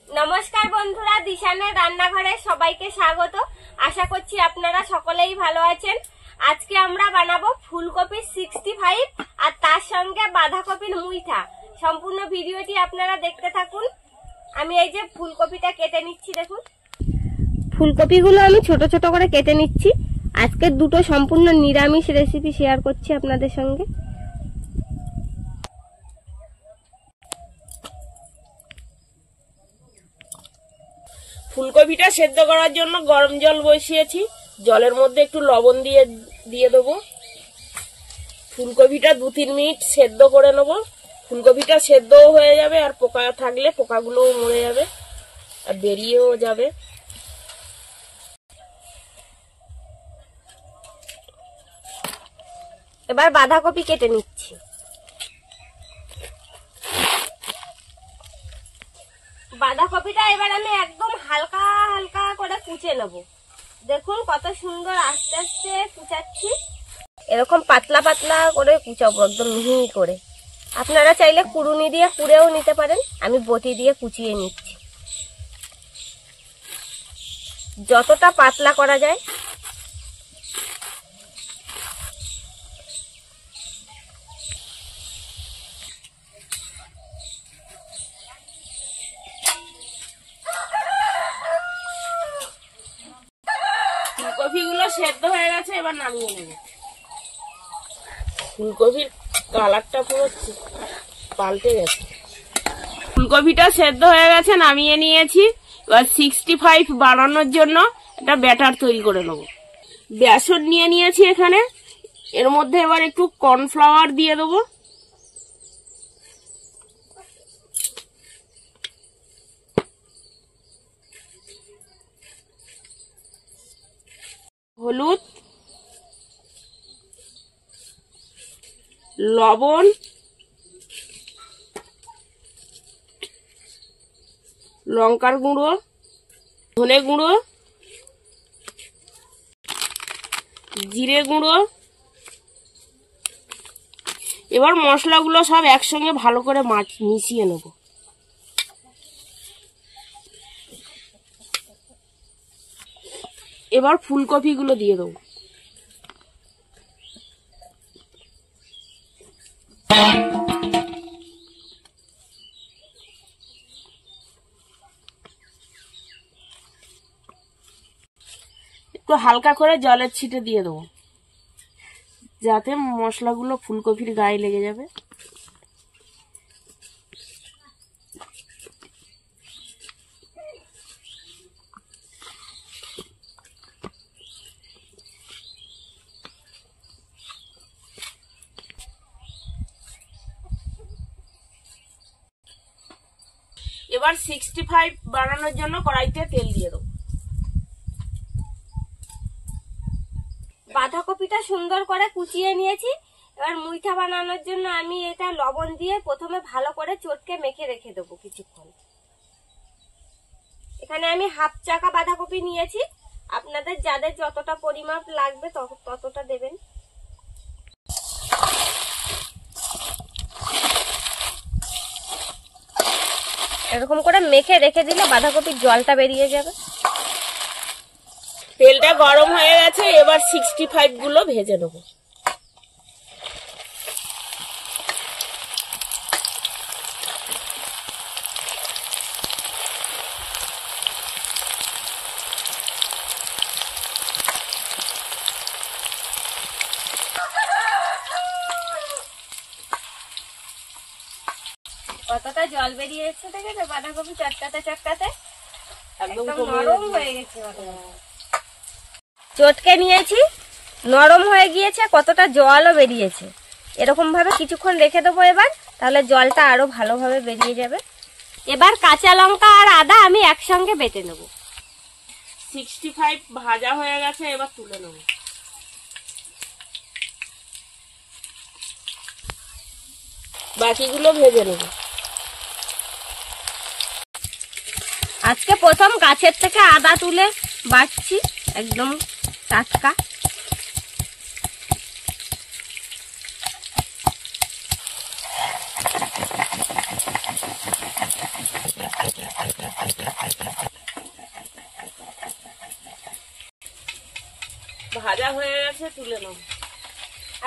নমস্কার বন্ধুরা, দিশানের রান্নাঘরে সবাইকে স্বাগত। আশা করছি আপনারা সকলেই ভালো আছেন। আজকে আমরা বানাবো ফুলকপির 65 আর তার সঙ্গে বাঁধাকপির মুইঠা। সম্পূর্ণ ভিডিওটি আপনারা দেখতে থাকুন। আমি এই যে ফুলকপিটা কেটে নিচ্ছি, দেখুন ফুলকপিগুলো আমি ছোট ছোট করে কেটে নিচ্ছি। আজকে দুটো সম্পূর্ণ নিরামিষ রেসিপি শেয়ার করছি আপনাদের সঙ্গে। ফুলকপিটা সেদ্ধ করার জন্য গরম জল বসিয়েছি। জলের মধ্যে একটু লবণ দিয়ে দেবো। ফুলকপিটা 2-3 মিনিট সেদ্ধ করে নেবো। ফুলকপিটা সেদ্ধও হয়ে যাবে, আর পোকা থাকলে পোকাগুলোও মরে যাবে আর বেরিয়েও যাবে। এবার বাঁধাকপি কেটে নিচ্ছি। বাঁধাকপিটা এবার আমি একদম হালকা হালকা করে কুচে নেব। দেখুন কত সুন্দর আস্তে আস্তে কুচাচ্ছি। এরকম পাতলা পাতলা করে কুচাবো, একদম মিহি করে। আপনারা চাইলে কুড়ুনি দিয়ে কুড়েও নিতে পারেন, আমি বটি দিয়ে কুচিয়ে নিচ্ছি। যতটা পাতলা করা যায়। ফুলকপিগুলো সেদ্ধ হয়ে গেছে, এবার নামিয়ে নেব। ফুলকপির কালারটা পুরো পাল্টে গেছে। ফুলকপিটা সেদ্ধ হয়ে গেছে, নামিয়ে নিয়েছি। এবার 65 বানানোর জন্য একটা ব্যাটার তৈরি করে নেব। বেসন নিয়ে নিয়েছি এখানে। এর মধ্যে এবার একটু কর্নফ্লাওয়ার দিয়ে দেবো। হলুদ, লবণ, লঙ্কার গুঁড়ো, ধনে গুঁড়ো, জিরে গুঁড়ো। এবার মশলাগুলো সব একসঙ্গে ভালো করে মিশিয়ে নেব। এবার ফুলকপিগুলো দিয়ে দেবো। একটু হালকা করে জলের ছিটে দিয়ে দেবো, যাতে মশলাগুলো ফুলকপির গায়ে লেগে যাবে। এবার 65 বানানোর জন্য কড়াইতে তেল দিয়ে দেবো। বাঁধাকপিটা সুন্দর করে কুচিয়ে নিয়েছি। এবার মুইঠা বানানোর জন্য আমি এটা লবণ দিয়ে প্রথমে ভালো করে চটকে মেখে রেখে দেবো কিছুক্ষণ। এখানে আমি হাফ চাকা বাঁধাকপি নিয়েছি। আপনাদের যাদের যতটা পরিমাপ লাগবে ততটা দেবেন। এরকম করে মেখে রেখে দিলে বাঁধাকপির জলটা বেরিয়ে যাবে। তেলটা গরম হয়ে গেছে, এবার 65 গুলো ভেজে নেব। কতটা জল বেরিয়েছে দেখেছো? বাঁধাকপি চটকাতে চটকাতে একদম নরম হয়ে গেছে। চটকে নিয়েছি, নরম হয়ে গিয়েছে, কতটা জলও বেরিয়েছে। এরকম ভাবে কিছুক্ষণ রেখে দেবো এবার, তাহলে জলটা আরো ভালোভাবে বেরিয়ে যাবে। এবার কাঁচা লঙ্কা আর আদা আমি একসঙ্গে বেটে নেব। 65 ভাজা হয়ে গেছে, এবার তুলে নেব। বাকিগুলো ভেজে নেব। আজকে প্রথম গাছের থেকে আদা তুলে বাটছি, একদম টাটকা। ভাজা হয়ে গেছে, তুলে নেব।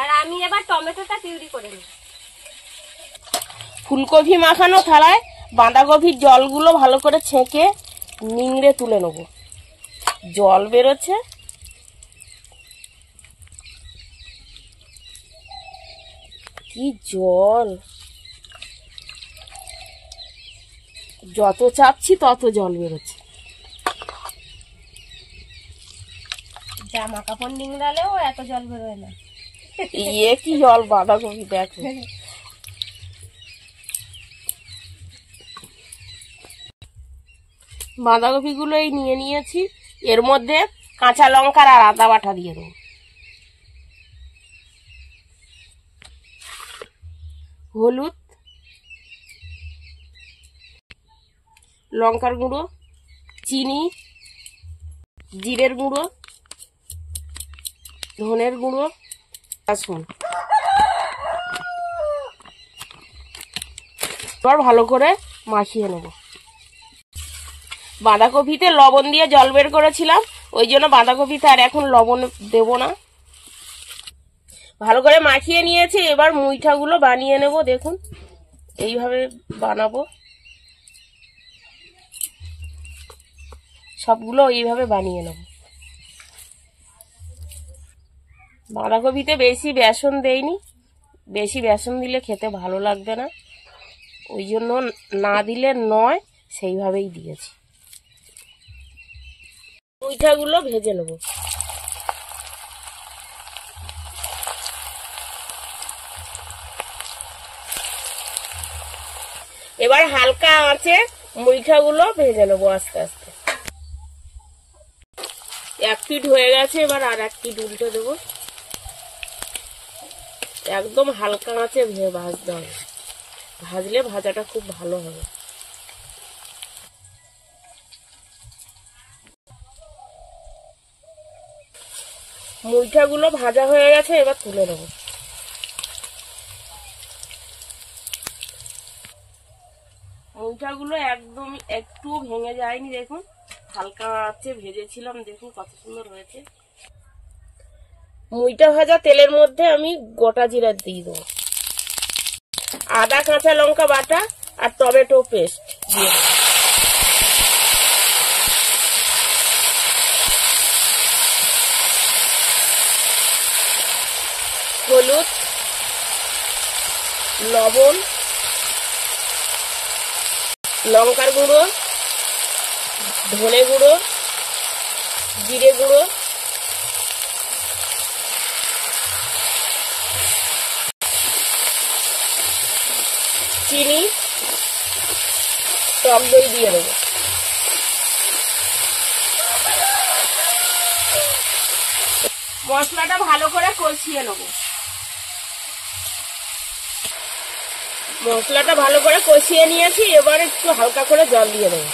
আর আমি এবার টমেটোটা পিউরি করে নেব। ফুলকপি মাখানো থালায় বাঁধাকপির জলগুলো ভালো করে ছেঁকে নিংড়ে তুলে নেব। জল বেরোচ্ছে। কি জল! যত চাপছি তত জল বেরোচ্ছে। জামা কাপড় নিংড়ালেও এত জল বেরোয় না। ইয়ে কি জল! বাঁধাকপি দেখো। বাঁধাকপি গুলো এই নিয়ে নিয়েছি। এর মধ্যে কাঁচা লঙ্কা আর আদা বাটা দিয়ে দেবো। হলুদ, লঙ্কার গুঁড়ো, চিনি, জিরের গুঁড়ো, ধনের গুঁড়ো, রসুন। এবার ভালো করে মাখিয়ে নেব। বাঁধাকপিতে লবণ দিয়ে জল বের করেছিলাম, ওই জন্য বাঁধাকপিতে আর এখন লবণ দেব না। ভালো করে মাখিয়ে নিয়েছি। এবার মুইঠাগুলো বানিয়ে নেব। দেখুন, এইভাবে বানাবো। সবগুলো এইভাবে বানিয়ে নেব। বাঁধাকপিতে বেশি বেসন দেইনি, বেশি বেসন দিলে খেতে ভালো লাগবে না, ওই জন্য না দিলে নয়, সেইভাবেই দিয়েছি। মুইঠাগুলো ভেজে নেব। এবার হালকা আঁচে মুইঠাগুলো ভেজে নেবো আস্তে আস্তে। এক পিঠ হয়ে গেছে, এবার আর এক পিঠ উল্টে দেবো। একদম হালকা আঁচে ভাজতে হবে, ভাজলে ভাজাটা খুব ভালো হবে। মুইঠাগুলো ভাজা হয়ে গেছে, এবার তুলে নেব। মুইঠাগুলো একদম একটু ভেঙে যায়নি, দেখুন হালকা আঁচে ভেজেছিলাম, দেখুন কত সুন্দর হয়েছে। মুইঠা ভাজা তেলের মধ্যে আমি গোটা জিরা দিয়ে দেবো, আদা কাঁচা লঙ্কা বাটা আর টমেটো পেস্ট দিয়ে দেবো। হলুদ, লবণ, লঙ্কার গুঁড়ো, ধনে গুঁড়ো, জিরে গুঁড়ো, চিনি, টক দই দিয়ে দেবো। মশলাটা ভালো করে কষিয়ে নেব। মশলাটা ভালো করে কষিয়ে নিয়েছি, এবার একটু হালকা করে জল দিয়ে দেবো।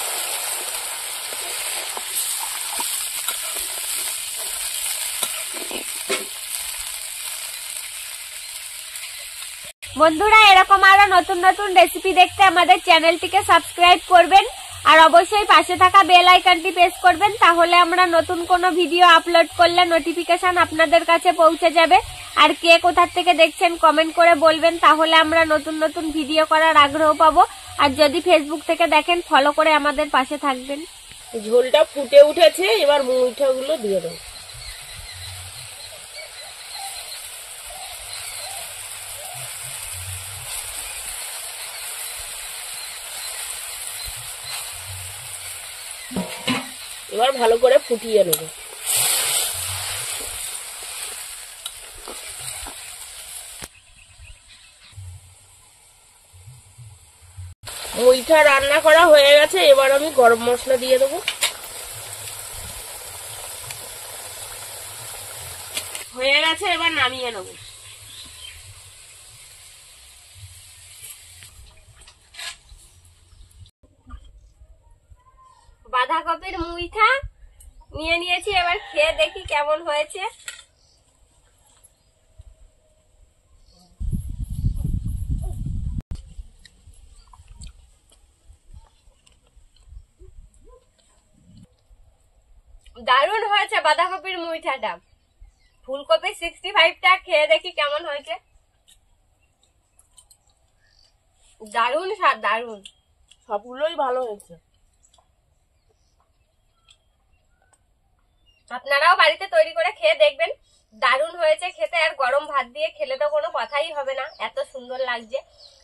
বন্ধুরা, এরকম আরো নতুন নতুন রেসিপি দেখতে আমাদের চ্যানেলটিকে সাবস্ক্রাইব করবেন আর অবশ্যই পাশে থাকা বেল আইকনটি প্রেস করবেন, তাহলে আমরা নতুন কোনো ভিডিও আপলোড করলে নোটিফিকেশন আপনাদের কাছে পৌঁছে যাবে। আর কে কোথা থেকে দেখছেন কমেন্ট করে বলবেন, তাহলে আমরা নতুন নতুন ভিডিও করার আগ্রহ পাবো। আর যদি ফেসবুক থেকে দেখেন, ফলো করে আমাদের পাশে থাকবেন। ঝোলটা ফুটে উঠেছে, এবার মুইঠাগুলো দিয়ে দেবো। এবার ভালো করে ফুটিয়ে নেব। মুইঠা রান্না করা হয়ে গেছে, এবার আমি গরম মশলা দিয়ে দেবো। হয়ে গেছে, এবার নামিয়ে নেব। বাঁধাকপির মুইঠা নিয়ে নিয়েছি, এবার খেয়ে দেখি কেমন হয়েছে। দারুণ হয়েছে বাঁধাকপির মুইঠাটা। ফুলকপি 65টা খেয়ে দেখি কেমন হয়েছে। দারুণ স্বাদ, দারুণ। সবগুলোই ভালো হয়েছে। আপনারাও বাড়িতে তৈরি করে খেয়ে দেখবেন, দারুণ হয়েছে খেতে। আর গরম ভাত দিয়ে খেলে তো কোনো কথাই হবে না, এত সুন্দর লাগছে।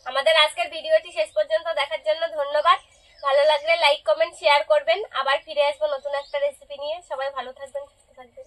আমাদের আজকের ভিডিওটি শেষ পর্যন্ত দেখার জন্য ধন্যবাদ। ভালো লাগলে লাইক, কমেন্ট, শেয়ার করবেন। আবার ফিরে আসবো নতুন একটা রেসিপি নিয়ে। সবাই ভালো থাকবেন, সুস্থ থাকবেন।